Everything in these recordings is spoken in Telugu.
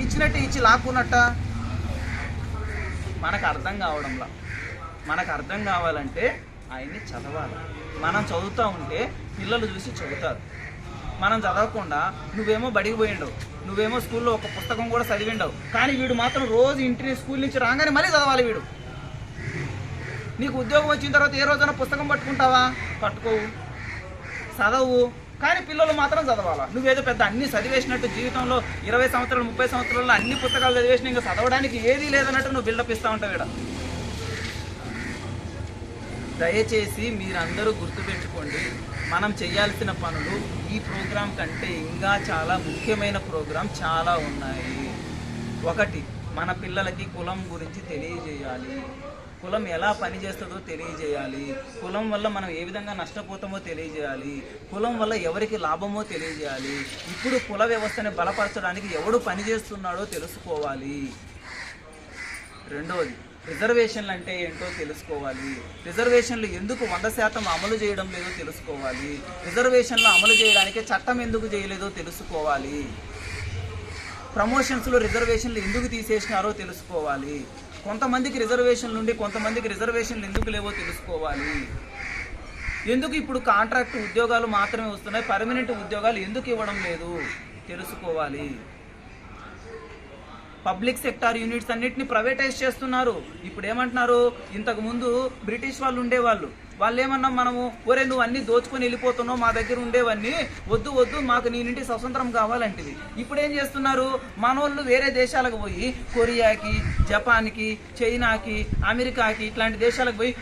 ఇచ్చినట్టు ఇచ్చి లాక్కున్నట్ట మనకు అర్థం కావాలంటే ఆయన్ని చదవాలి. మనం చదువుతూ ఉంటే పిల్లలు చూసి చదువుతారు. మనం చదవకుండా నువ్వేమో బడికి పోయిండవు, నువ్వేమో స్కూల్లో ఒక పుస్తకం కూడా చదివిండవు, కానీ వీడు మాత్రం రోజు ఇంటి స్కూల్ నుంచి రాగానే మళ్ళీ చదవాలి. వీడు నీకు ఉద్యోగం వచ్చిన తర్వాత ఏ రోజైనా పుస్తకం పట్టుకుంటావా? పట్టుకోవు, చదవు. కానీ పిల్లలు మాత్రం చదవాలా. నువ్వేదో పెద్ద అన్ని చదివేసినట్టు జీవితంలో 20 సంవత్సరాలు 30 సంవత్సరాల్లో అన్ని పుస్తకాలు చదివేసిన ఇంకా చదవడానికి ఏదీ లేదన్నట్టు నువ్వు బిల్డప్ ఇస్తూ ఉంటావు. ఇక్కడ దయచేసి మీరందరూ గుర్తుపెట్టుకోండి, మనం చేయాల్సిన పనులు ఈ ప్రోగ్రాం కంటే ఇంకా చాలా ముఖ్యమైన ప్రోగ్రాం చాలా ఉన్నాయి. ఒకటి, మన పిల్లలకి కులం గురించి తెలియజేయాలి, కులం ఎలా పనిచేస్తుందో తెలియజేయాలి, కులం వల్ల మనం ఏ విధంగా నష్టపోతామో తెలియజేయాలి, కులం వల్ల ఎవరికి లాభమో తెలియజేయాలి, ఇప్పుడు కుల వ్యవస్థని బలపరచడానికి ఎవడు పనిచేస్తున్నాడో తెలుసుకోవాలి. రెండవది, రిజర్వేషన్లు అంటే ఏంటో తెలుసుకోవాలి, రిజర్వేషన్లు ఎందుకు 100% అమలు చేయడం లేదో తెలుసుకోవాలి, రిజర్వేషన్లు అమలు చేయడానికి చట్టం ఎందుకు చేయలేదో తెలుసుకోవాలి, ప్రమోషన్స్లో రిజర్వేషన్లు ఎందుకు తీసేసినారో తెలుసుకోవాలి, కొంతమందికి రిజర్వేషన్లు ఉండి కొంతమందికి రిజర్వేషన్లు ఎందుకు లేవో తెలుసుకోవాలి, ఎందుకు ఇప్పుడు కాంట్రాక్ట్ ఉద్యోగాలు మాత్రమే వస్తున్నాయి, పర్మనెంట్ ఉద్యోగాలు ఎందుకు ఇవ్వడం లేదు తెలుసుకోవాలి. పబ్లిక్ సెక్టార్ యూనిట్స్ అన్నిటిని ప్రైవేటైజ్ చేస్తున్నారు. ఇప్పుడు ఏమంటున్నారు, ఇంతకుముందు బ్రిటిష్ వాళ్ళు ఉండేవాళ్ళు, వాళ్ళు ఏమన్నా మనము ఒరే నువ్వు అన్ని దోచుకొని వెళ్ళిపోతున్నావు, మా దగ్గర ఉండేవన్నీ వద్దు వద్దు మాకు నీ నుండి స్వతంత్రం కావాలంటివి. ఇప్పుడు ఏం చేస్తున్నారు, మనోళ్ళు వేరే దేశాలకు పోయి కొరియాకి, జపాన్కి, చైనాకి, అమెరికాకి ఇట్లాంటి దేశాలకు పోయి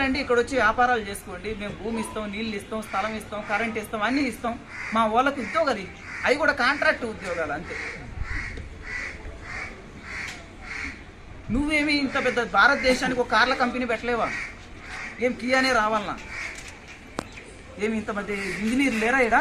రండి ఇక్కడ వచ్చి వ్యాపారాలు చేసుకోండి, మేము భూమి ఇస్తాం, నీళ్ళు ఇస్తాం, స్థలం ఇస్తాం, కరెంట్ ఇస్తాం, అన్నీ ఇస్తాం, మా వాళ్ళకి ఉద్యోగాలు, అవి కూడా కాంట్రాక్ట్ ఉద్యోగాలు అంతే. నువ్వేమి ఇంత పెద్ద భారతదేశానికి ఒక కార్ల కంపెనీ పెట్టలేవా? ఏం కియానే రావాలన్నా? ఏమి ఇంతమంది ఇంజనీర్లు లేరా ఇక్కడ?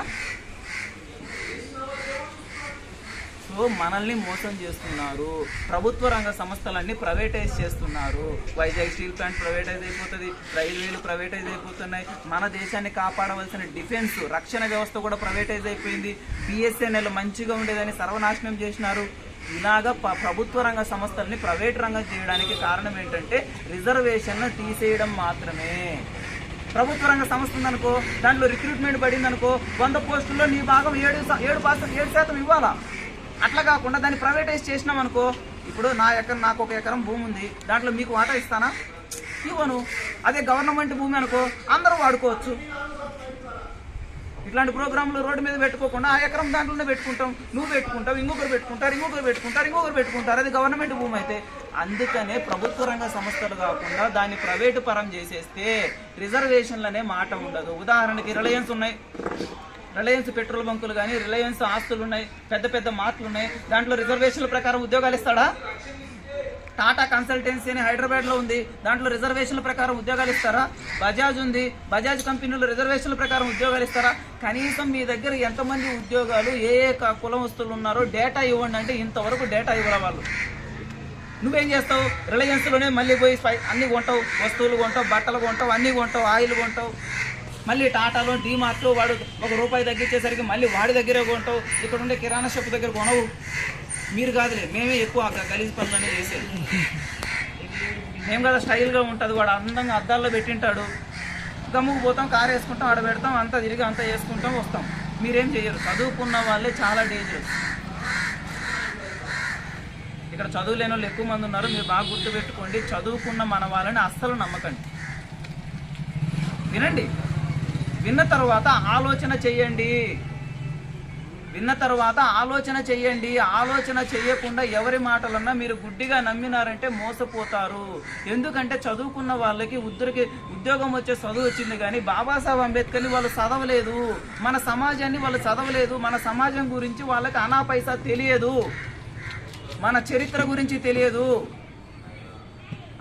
సో మనల్ని మోసం చేస్తున్నారు. ప్రభుత్వ రంగ సంస్థలన్నీ ప్రైవేటైజ్ చేస్తున్నారు. వైజాగ్ స్టీల్ ప్లాంట్ ప్రైవేటైజ్ అయిపోతుంది, రైల్వేలు ప్రైవేటైజ్ అయిపోతున్నాయి, మన దేశాన్ని కాపాడవలసిన డిఫెన్స్ రక్షణ వ్యవస్థ కూడా ప్రైవేటైజ్ అయిపోయింది, BSNL మంచిగా ఉండేదని సర్వనాశనం చేసినారు. ఇలాగా ప్రభుత్వ రంగ సంస్థల్ని ప్రైవేట్ రంగం చేయడానికి కారణం ఏంటంటే రిజర్వేషన్ను తీసేయడం మాత్రమే. ప్రభుత్వ రంగ సంస్థ ఉందనుకో, దాంట్లో రిక్రూట్మెంట్ పడింది అనుకో, 100 పోస్టుల్లో నీ భాగం 7% ఇవ్వాలా. అట్లా కాకుండా దాన్ని ప్రైవేటైజ్ చేసినాం అనుకో, ఇప్పుడు నాకు 1 ఎకరం భూమి ఉంది, దాంట్లో మీకు వాటా ఇస్తానా? ఇవ్వను. అదే గవర్నమెంట్ భూమి అనుకో, అందరూ వాడుకోవచ్చు. ఇట్లాంటి ప్రోగ్రాంలు రోడ్డు మీద పెట్టుకోకుండా ఆ ఎకరం దాంట్లోనే పెట్టుకుంటాం, నువ్వు పెట్టుకుంటావు, ఇంకొకరు పెట్టుకుంటారు, అది గవర్నమెంట్ భూమి అయితే. అందుకనే ప్రభుత్వ రంగ సంస్థలు కాకుండా దాన్ని ప్రైవేటు పరం చేసేస్తే రిజర్వేషన్లు అనే మాట ఉండదు. ఉదాహరణకి రిలయన్స్ ఉన్నాయి, రిలయన్స్ పెట్రోల్ బంకులు కానీ, రిలయన్స్ ఆస్తులు ఉన్నాయి, పెద్ద పెద్ద మార్ట్లు ఉన్నాయి, దాంట్లో రిజర్వేషన్ల ప్రకారం ఉద్యోగాలు ఇస్తాడా? టాటా కన్సల్టెన్సీ అని హైదరాబాద్లో ఉంది, దాంట్లో రిజర్వేషన్ల ప్రకారం ఉద్యోగాలు ఇస్తారా? బజాజ్ ఉంది, బజాజ్ కంపెనీలో రిజర్వేషన్ల ప్రకారం ఉద్యోగాలు ఇస్తారా? కనీసం మీ దగ్గర ఎంతమంది ఉద్యోగాలు ఏ కులవస్తువులు ఉన్నారో డేటా ఇవ్వండి అంటే ఇంతవరకు డేటా ఇవ్వరా వాళ్ళు. నువ్వేం చేస్తావు, రిలయన్స్లోనే మళ్ళీ పోయి అన్ని కొంటావు, వస్తువులు కొంటావు, బట్టలు కొంటావు, అన్నీ కొంటావు, ఆయిల్ కొంటావు, మళ్ళీ టాటాలో డీమార్ట్లో వాడు ₹1 తగ్గించేసరికి మళ్ళీ వాడి దగ్గరే కొంటావు, ఇక్కడ ఉండే కిరాణా షాప్ దగ్గర కొనవు. మీరు కాదులే, మేమే ఎక్కువ గలీజ్ పనులన్నీ చేసేది. మేము కదా స్టైల్గా ఉంటుంది, వాడు అందంగా అద్దాల్లో పెట్టింటాడు, గమ్ముకు పోతాం, కారు వేసుకుంటాం, ఆడ పెడతాం, అంతా తిరిగి అంతా వేసుకుంటాం, వస్తాం. మీరేం చేయరు. చదువుకున్న వాళ్ళే చాలా డేంజరస్. ఇక్కడ చదువు లేని వాళ్ళు ఎక్కువ మంది ఉన్నారు, మీరు బాగా గుర్తుపెట్టుకోండి. చదువుకున్న మన వాళ్ళని అస్సలు నమ్మకండి. వినండి, విన్న తర్వాత ఆలోచన చెయ్యండి. ఆలోచన చేయకుండా ఎవరి మాటలన్నా మీరు గుడ్డిగా నమ్మినారంటే మోసపోతారు. ఎందుకంటే చదువుకున్న వాళ్ళకి ఉద్యోగం వచ్చే చదువు వచ్చింది, కానీ బాబాసాహెబ్ అంబేద్కర్ని వాళ్ళు చదవలేదు, మన సమాజాన్ని వాళ్ళు చదవలేదు, మన సమాజం గురించి వాళ్ళకి అనా పైసా తెలియదు, మన చరిత్ర గురించి తెలియదు.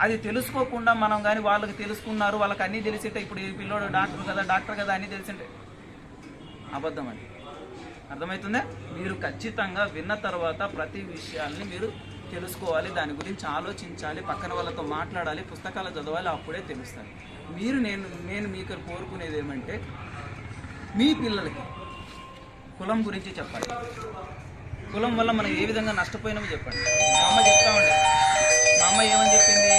అది తెలుసుకోకుండా మనం కానీ వాళ్ళకి తెలుసుకున్నారు, వాళ్ళకి అన్నీ తెలిసింటే, ఇప్పుడు ఈ పిల్లోడు డాక్టర్ కదా అన్నీ తెలిసింటే అబద్ధం అని అర్థమవుతుందా? మీరు ఖచ్చితంగా విన్న తర్వాత ప్రతి విషయాల్ని మీరు తెలుసుకోవాలి, దాని గురించి ఆలోచించాలి, పక్కన వాళ్ళతో మాట్లాడాలి, పుస్తకాలు చదవాలి, అప్పుడే తెలుస్తుంది. నేను మీకు కోరుకునేది ఏమంటే, మీ పిల్లలకి కులం గురించి చెప్పాలి. కులం వల్ల మనం ఏ విధంగా నష్టపోయినామో చెప్పండి. మా అమ్మ చెప్తా ఉండే, మా అమ్మ ఏమని చెప్పింది,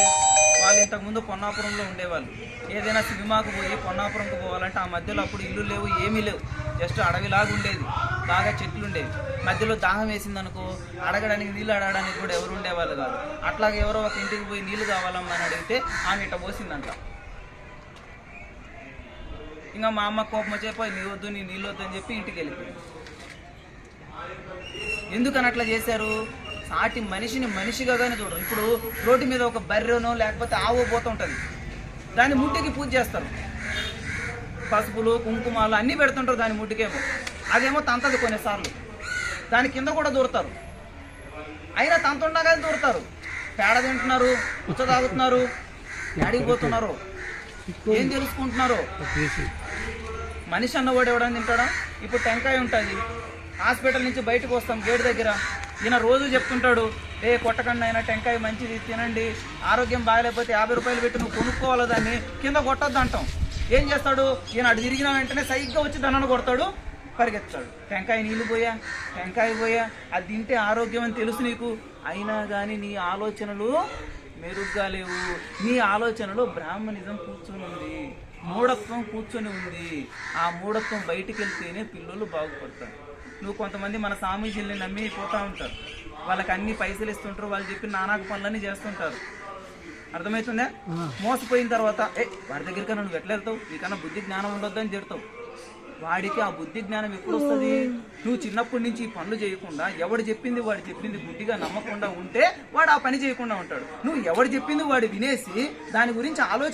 వాళ్ళు ఇంతకుముందు పొన్నాపురంలో ఉండేవాళ్ళు. ఏదైనా సినిమాకు పోయి పొన్నాపురంకు పోవాలంటే ఆ మధ్యలో అప్పుడు ఇల్లు లేవు, ఏమీ లేవు, జస్ట్ అడవిలాగా ఉండేది, బాగా చెట్లు ఉండేవి. మధ్యలో దాహం వేసిందనుకో అడగడానికి, నీళ్ళు అడగడానికి కూడా ఎవరు ఉండేవాళ్ళు కాదు. అట్లాగే ఎవరో ఒక ఇంటికి పోయి నీళ్ళు కావాలమ్మా అని అడిగితే ఆమె ఇట్ట పోసిందంట. ఇంకా మా అమ్మ కోపం వచ్చేపోయి నీ వద్దు, నీ నీళ్ళు వద్దు అని చెప్పి ఇంటికి వెళ్ళిపోయింది. ఎందుకని అట్లా చేశారు? సాటి మనిషిని మనిషిగానే చూడరు. ఇప్పుడు రోడ్డు మీద ఒక బర్రెనో లేకపోతే ఆవో పోతూ ఉంటుంది, దాని ముట్టికి పూజ చేస్తారు, పసుపులు కుంకుమాలు అన్నీ పెడుతుంటారు దాని ముట్టికేమో. అదేమో తంతది కొన్నిసార్లు, దాని కింద కూడా దూరుతారు, అయినా తంతుండగానే దూరుతారు. పేడ తింటున్నారు, ఉచ్చ తాగుతున్నారు, యాడికి పోతున్నారు, ఏం తెలుసుకుంటున్నారు? మనిషి అన్నవాడు ఎవడని తింటాడా? ఇప్పుడు టెంకాయ ఉంటుంది, హాస్పిటల్ నుంచి బయటకు వస్తాం గేట్ దగ్గర, ఈయన రోజు చెప్తుంటాడు, కొట్టకండి అయినా టెంకాయ మంచిది తినండి, ఆరోగ్యం బాగాలేకపోతే 50 రూపాయలు పెట్టి నువ్వు కొనుక్కోవాలి, దాన్ని కింద కొట్టొద్దు అంటాం. ఏం చేస్తాడు ఈయన? అటు తిరిగిన వెంటనే సైగ్గా వచ్చి దన్నను కొడతాడు, పరిగెత్తాడు. టెంకాయ నీళ్ళు పోయా, టెంకాయ పోయా, అది తింటే ఆరోగ్యం అని తెలుసు నీకు, అయినా కానీ నీ ఆలోచనలు మెరుగ్గా లేవు. నీ ఆలోచనలో బ్రాహ్మణిజం కూర్చొని ఉంది, మూఢత్వం కూర్చొని ఉంది. ఆ మూఢత్వం బయటికి వెళ్తేనే పిల్లలు బాగుపడతారు. నువ్వు కొంతమంది మన స్వామీజీల్ని నమ్మి పోతూ ఉంటారు, వాళ్ళకి అన్ని పైసలు ఇస్తుంటారు, వాళ్ళు చెప్పిన నానాక పనులన్నీ చేస్తుంటారు. అర్థమవుతుందా? మోసపోయిన తర్వాత వాడి దగ్గరికన్నా నువ్వు ఎట్లా వెళ్తావు, నీకన్నా బుద్ధి జ్ఞానం ఉండొద్దని తిడతావు. వాడికి ఆ బుద్ధి జ్ఞానం ఎప్పుడు వస్తుంది? నువ్వు చిన్నప్పటి నుంచి ఈ పనులు చేయకుండా, ఎవడు చెప్పింది వాడు చెప్పింది గుడ్డిగా నమ్మకుండా ఉంటే వాడు ఆ పని చేయకుండా ఉంటాడు. నువ్వు ఎవడు చెప్పింది వాడు వినేసి దాని గురించి ఆలోచన